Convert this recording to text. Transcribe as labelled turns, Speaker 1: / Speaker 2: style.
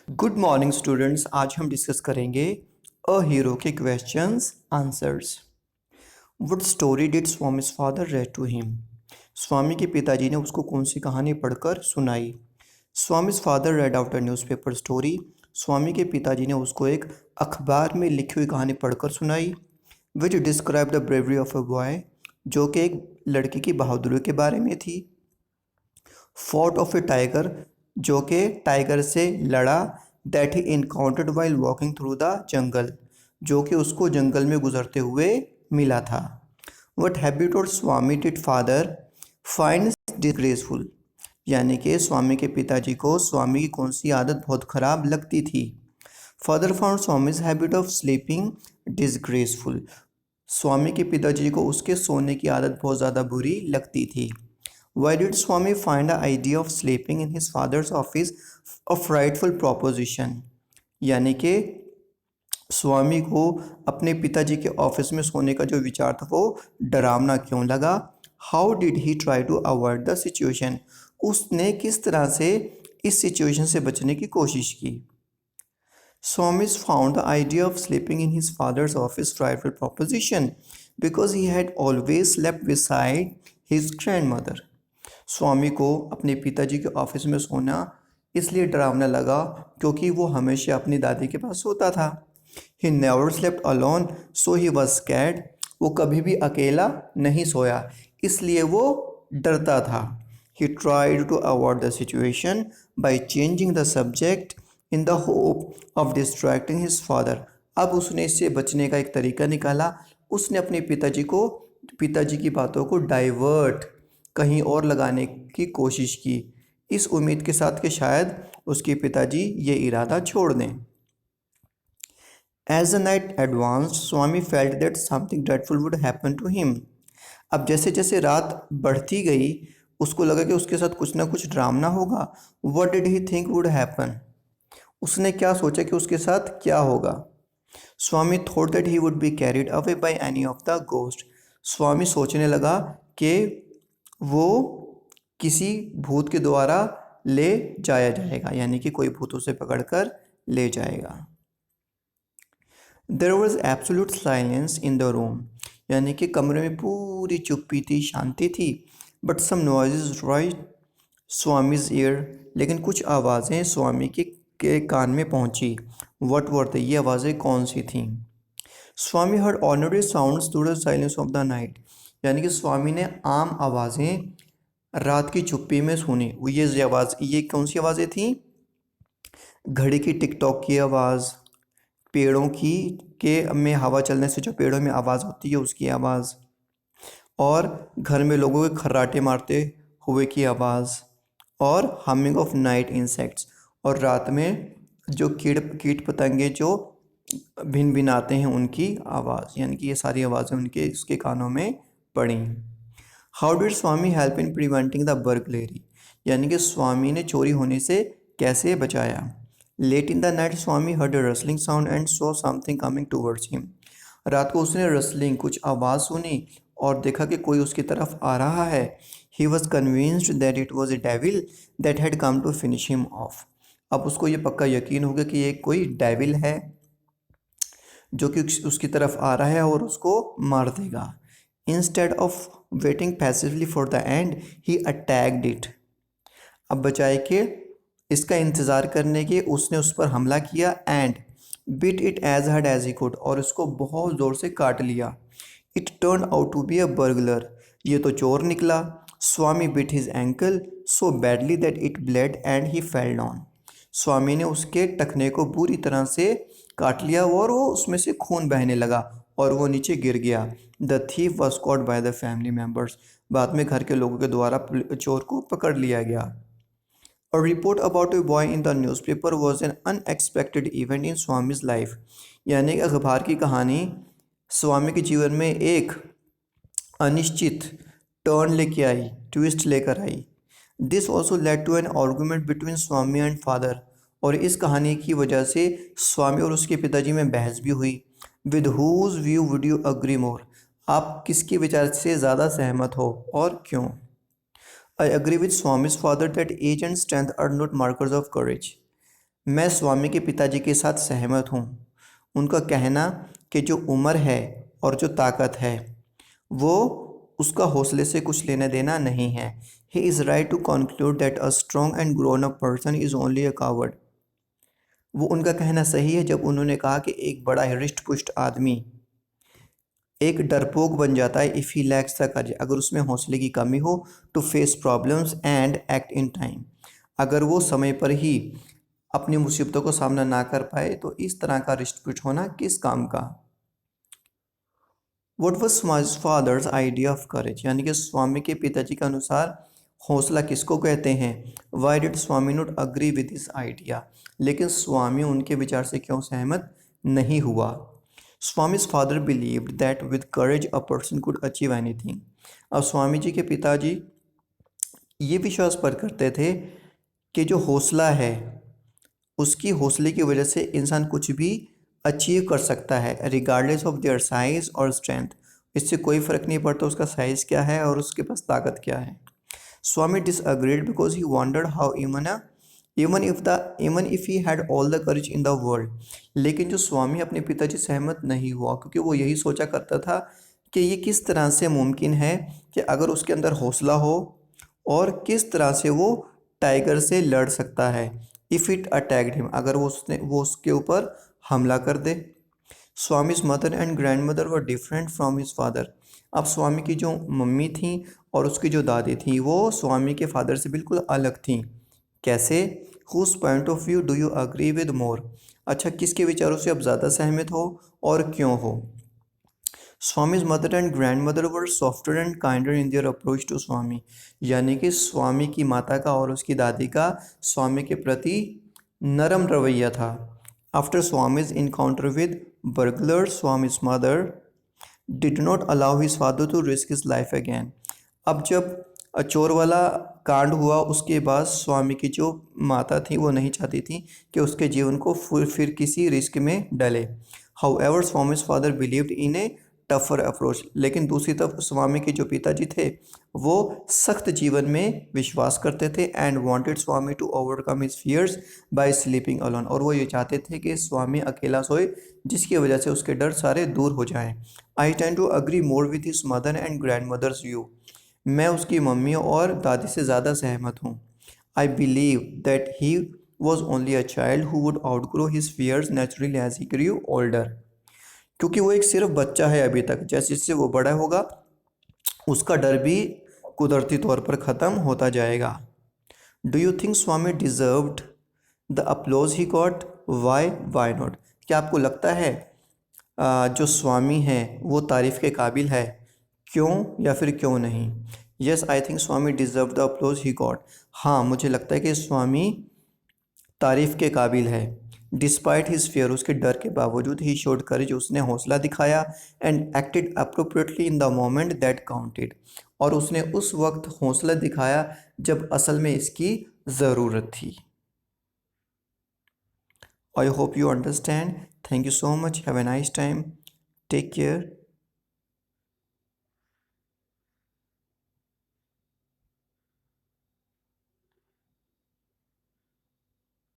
Speaker 1: Good morning students. आज हम discuss करेंगे अ हीरो के questions answers. What story did Swami's father read to him? Swami के पिताजी ने उसको कौन सी कहानी पढ़कर सुनाई? Swami's father read out a newspaper story. Swami के पिताजी ने उसको एक अखबार में लिखी हुई कहानी पढ़कर सुनाई। विच describe the bravery of a boy, जो कि एक लड़की की बहादुरी के बारे में थी। फोर्ट ऑफ ए टाइगर, जो कि टाइगर से लड़ा। That he encountered while walking through the jungle, जो कि उसको जंगल में गुजरते हुए मिला था। वट हैबिट और स्वामी डिड फादर फाइंड डिसग्रेसफुल, यानी कि स्वामी के पिताजी को स्वामी की कौन सी आदत बहुत खराब लगती थी। Father found Swami's habit of sleeping disgraceful, Swami के पिताजी को उसके सोने की आदत बहुत ज़्यादा बुरी लगती थी। Why did Swami find the idea of sleeping in his father's office a frightful proposition? यानी कि स्वामी को अपने पिताजी के ऑफिस में सोने का जो विचार था वो डरावना क्यों लगा? How did he try to avoid the situation? उसने किस तरह से इस सिचुएशन से बचने की कोशिश की? Swamis found the idea of sleeping in his father's office frightful proposition because he had always slept beside his grandmother. स्वामी को अपने पिताजी के ऑफिस में सोना इसलिए डरावना लगा क्योंकि वो हमेशा अपनी दादी के पास सोता था। He never slept alone, so he was scared. वो कभी भी अकेला नहीं सोया, इसलिए वो डरता था। He tried to avoid the situation by changing the subject in the hope of distracting his father. अब उसने इससे बचने का एक तरीका निकाला। उसने अपने पिताजी की बातों को डाइवर्ट कहीं और लगाने की कोशिश की, इस उम्मीद के साथ कि शायद उसके पिताजी ये इरादा छोड़ दें। As the night advanced, Swami felt that something dreadful would happen to him. अब जैसे जैसे रात बढ़ती गई उसको लगा कि उसके साथ कुछ ना कुछ ड्रामना होगा। What did he think would happen? उसने क्या सोचा कि उसके साथ क्या होगा? Swami thought that he would be carried away by any of the ghost. Swami सोचने लगा कि वो किसी भूत के द्वारा ले जाया जाएगा, यानी कि कोई भूत उसे पकड़कर ले जाएगा। There was absolute silence in the room, यानी कि कमरे में पूरी चुप्पी थी, शांति थी। But some noises right Swami's ear, लेकिन कुछ आवाज़ें स्वामी के कान में पहुंची। वट वर द, ये आवाज़ें कौन सी थीं? Swami heard ordinary sounds through the silence of the night, यानी कि स्वामी ने आम आवाज़ें रात की चुप्पी में सुनी। ये कौन सी आवाज़ें थीं? घड़ी की टिक टॉक की आवाज़, पेड़ों की के में हवा चलने से जो पेड़ों में आवाज़ होती है उसकी आवाज़, और घर में लोगों के खर्राटे मारते हुए की आवाज़, और हमिंग ऑफ नाइट इंसेक्ट्स, और रात में जो कीट पतंगे जो भिन भिन आते हैं उनकी आवाज़, यानी कि ये सारी आवाज़ें उसके कानों में पड़ी। How did Swami help in preventing the burglary, यानी कि स्वामी ने चोरी होने से कैसे बचाया? Late in the night Swami heard a rustling sound and saw something coming towards him, रात को उसने रसलिंग कुछ आवाज़ सुनी और देखा कि कोई उसकी तरफ आ रहा है। He was convinced that it was a devil that had come to finish him off, अब उसको ये पक्का यकीन हो गया कि ये कोई डेविल है जो कि उसकी तरफ आ रहा है और उसको मार देगा। Instead of waiting passively for the and he attacked it, अब बचाए कि इसका इंतज़ार करने के उसने उस पर हमला किया। And bit it as hard as he could, और उसको बहुत ज़ोर से काट लिया। It turn out to be a burglar, ये तो चोर निकला। Swami bit his ankle so badly that it bled and he fell down, Swami ने उसके टखने को बुरी तरह से काट लिया और वो उसमें से खून बहने लगा और वो नीचे गिर गया। The thief was caught by the family members, बाद में घर के लोगों के द्वारा चोर को पकड़ लिया गया। A report about a boy in the newspaper was an unexpected event in स्वामी's life, यानी कि अखबार की कहानी स्वामी के जीवन में एक अनिश्चित टर्न लेके आई, ट्विस्ट लेकर आई। This also led to an argument between Swami and father, और इस कहानी की वजह से स्वामी और उसके पिताजी में बहस भी हुई। With whose view would you agree more, आप किसके विचार से ज़्यादा सहमत हो और क्यों? I agree with Swami's father that age and strength are not markers of courage. मैं स्वामी के पिताजी के साथ सहमत हूँ। उनका कहना कि जो उम्र है और जो ताकत है वो उसका हौसले से कुछ लेना देना नहीं है। He is right to conclude that a strong and grown up person is only a coward. वो उनका कहना सही है जब उन्होंने कहा कि एक बड़ा हृष्ट पुष्ट आदमी एक डरपोक बन जाता है if he lacks the courage, अगर उसमें हौसले की कमी हो to face problems and act in time, अगर वो समय पर ही अपनी मुसीबतों को सामना ना कर पाए तो इस तरह का हृष्ट पुष्ट होना किस काम का। What was Swami's father's idea of courage, यानी कि स्वामी के पिताजी के अनुसार हौसला किसको कहते हैं। Why did Swami not agree with this idea, लेकिन स्वामी उनके विचार से क्यों सहमत नहीं हुआ। Swami's father believed that with courage a person could achieve anything. अब स्वामी जी के पिताजी ये विश्वास पर करते थे कि जो हौसला है उसकी हौसले की वजह से इंसान कुछ भी अचीव कर सकता है, रिगार्डलेस ऑफ देयर साइज और स्ट्रेंथ। इससे कोई फ़र्क नहीं पड़ता उसका साइज़ क्या है और उसके पास ताकत क्या है। Swami disagreed because he wondered how even if he had all the courage in the world. लेकिन जो स्वामी अपने पिताजी सहमत नहीं हुआ क्योंकि वो यही सोचा करता था कि ये किस तरह से मुमकिन है कि अगर उसके अंदर हौसला हो और किस तरह से वो टाइगर से लड़ सकता है। इफ़ इट अटैक्ड हिम, अगर वो उसके ऊपर हमला कर दे। Swami's mother and grandmother were different from his father. अब स्वामी की जो मम्मी थी और उसकी जो दादी थी वो स्वामी के फादर से बिल्कुल अलग थी। कैसे। Whose point of view do you agree with more, अच्छा किसके विचारों से आप ज़्यादा सहमत हो और क्यों हो। Swami's mother and grandmother were softer and kinder in their approach to Swami, यानी कि स्वामी की माता का और उसकी दादी का स्वामी के प्रति नरम रवैया था। After Swami's encounter with burglar, Swami's mother did not allow his father to risk his life again. अब जब चोर वाला कांड हुआ उसके बाद स्वामी की जो माता थी वो नहीं चाहती थी कि उसके जीवन को फिर किसी रिस्क में डले। However Swami's father believed in a tougher approach, लेकिन दूसरी तरफ स्वामी के जो पिताजी थे वो सख्त जीवन में विश्वास करते थे and wanted Swami to overcome his fears by sleeping alone, और वो ये चाहते थे कि स्वामी अकेला सोए जिसकी वजह से उसके डर सारे दूर हो जाएं। I tend to agree more with his mother and grandmother's view, मैं उसकी मम्मी और दादी से ज़्यादा सहमत हूँ। I believe that he was only a child who would outgrow his fears naturally as he grew older, क्योंकि वो एक सिर्फ बच्चा है अभी तक, जैसे जैसे वो बड़ा होगा उसका डर भी कुदरती तौर पर ख़त्म होता जाएगा। Do you think Swami deserved the applause he got, why not, क्या आपको लगता है जो स्वामी हैं वो तारीफ़ के काबिल है, क्यों या फिर क्यों नहीं। Yes I think Swami deserve the applause he got, हाँ मुझे लगता है कि स्वामी तारीफ़ के काबिल है। डिस्पाइट हिज फियर, उसके डर के बावजूद ही शोड करेज, उसने हौसला दिखाया and acted appropriately in the moment that counted, और उसने उस वक्त हौसला दिखाया जब असल में इसकी ज़रूरत थी। I hope you understand. Thank you so much. Have a nice time. Take care.